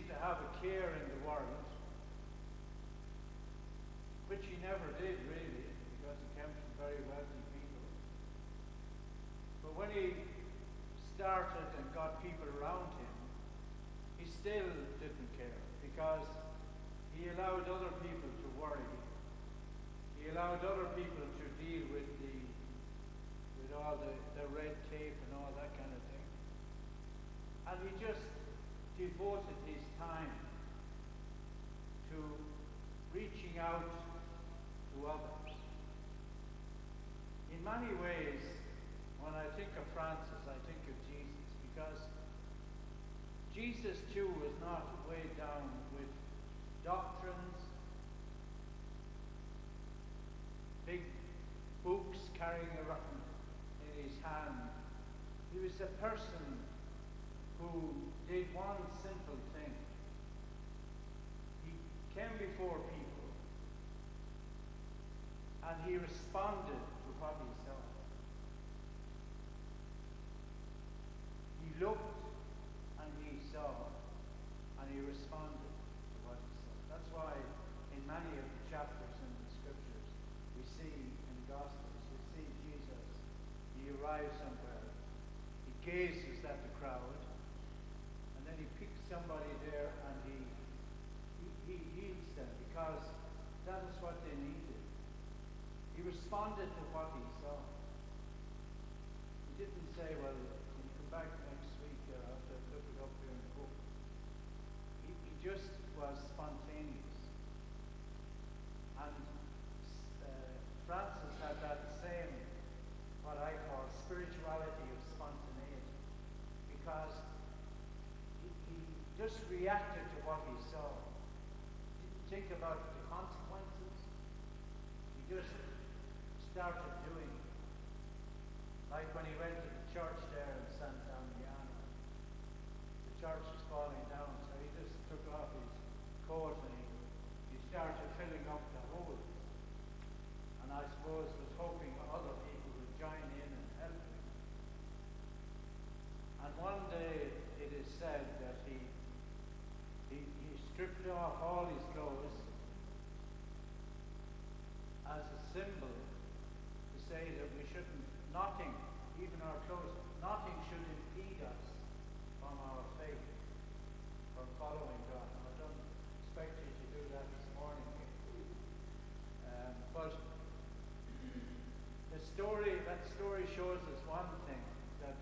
seemed to have a care in the world, which he never did really, because he came from very wealthy people. But when he started and got people around him, he still didn't care, because he allowed other people to worry. He allowed other people to deal with all the red tape and all that kind of thing. And he just devoted his time to reaching out to others. In many ways, when I think of Francis, I think of Jesus, because Jesus too was not weighed down with doctrines, big books carrying around in his hand. He was a person who did one simple thing. He came before people and he responded to what he saw. He looked and he saw and he responded to what he saw. That's why in many of the chapters in the scriptures we see in the Gospels, we see Jesus, he arrives somewhere, he gazes at the crowd, and then he picks somebody there and he heals them, because that is what they needed. He responded to what he saw. He didn't say, well, when you come back next week, I'll have to look it up here in the book. He just was spontaneous. And Francis had that same, what I call, spirituality of spontaneity, because he just reacted to what he saw. Didn't think about the consequences. He just started doing it. Like when he went to the church there in Santa Mariana. The church was falling down, so he just took off his coat and he started filling up the hole. And I suppose was hoping other people would join in and help him. And one day it is said that he stripped off all his clothes as a symbol to say that we shouldn't, nothing, even our clothes, nothing should impede us from our faith, from following God. Now, I don't expect you to do that this morning. But that story shows us one thing, that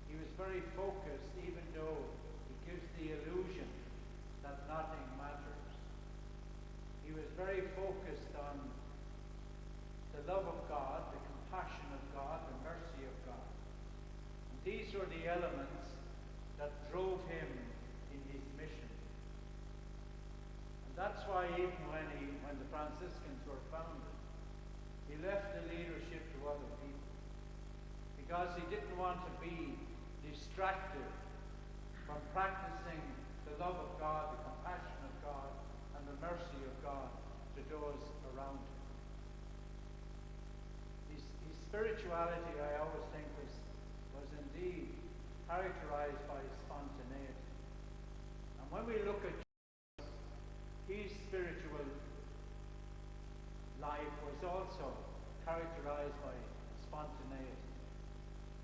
he was very focused, even though it gives the illusion that nothing matters. He was very focused on the love of God, the compassion of God, the mercy of God. And these were the elements that drove him in his mission. And that's why even when the Franciscans were founded, he left the leadership to other people, because he didn't want to be distracted from practicing the love of God, the compassion of God, and the mercy of God to those around him. His spirituality, I always think, was indeed characterized by spontaneity. And when we look at Jesus, his spiritual life was also characterized by spontaneity,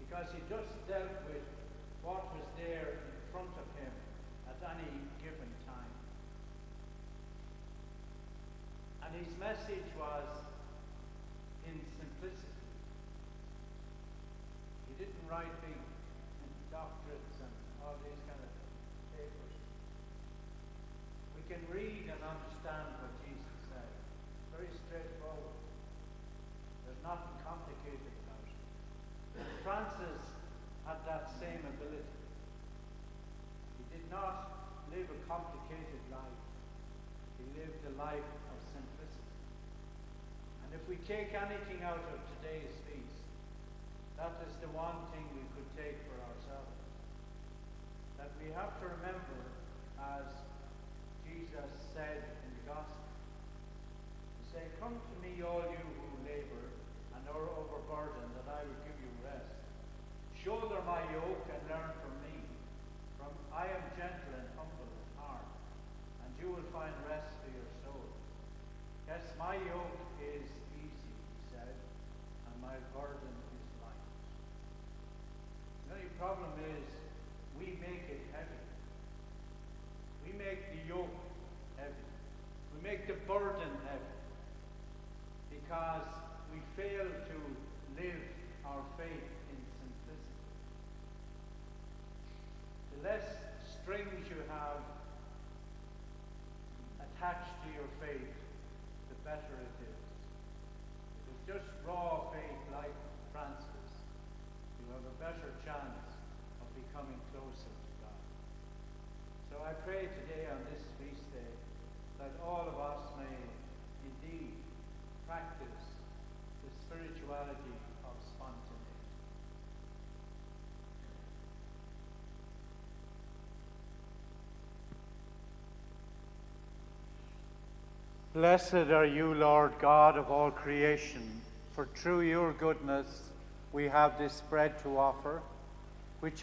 because he just dealt with what was there in front of him at any given time. And his message was in simplicity. He didn't write big doctorates and all these kind of papers. We can read and understand what Jesus said. It's very straightforward. There's nothing complicated about it. Francis had that same ability. He did not live a complicated life. He lived a life of simplicity. And if we take anything out of today's feast, that is the one thing we could take for ourselves. That we have to remember, as Jesus said in the Gospel, to say, "Come to me, all you who labor and are overburdened, that I will give you rest. Shoulder my yoke and learn from me, I am gentle and humble in heart, burden is light. The only problem is we make it heavy. We make the yoke heavy. We make the burden heavy because we fail to live our faith in simplicity. The less strings you have attached to your faith, the better it is. If it's just raw faith like Francis, you have a better chance of becoming closer to God. So I pray today on this feast day that all of us may indeed practice the spirituality of spontaneity. Blessed are you, Lord God of all creation, for through your goodness we have this bread to offer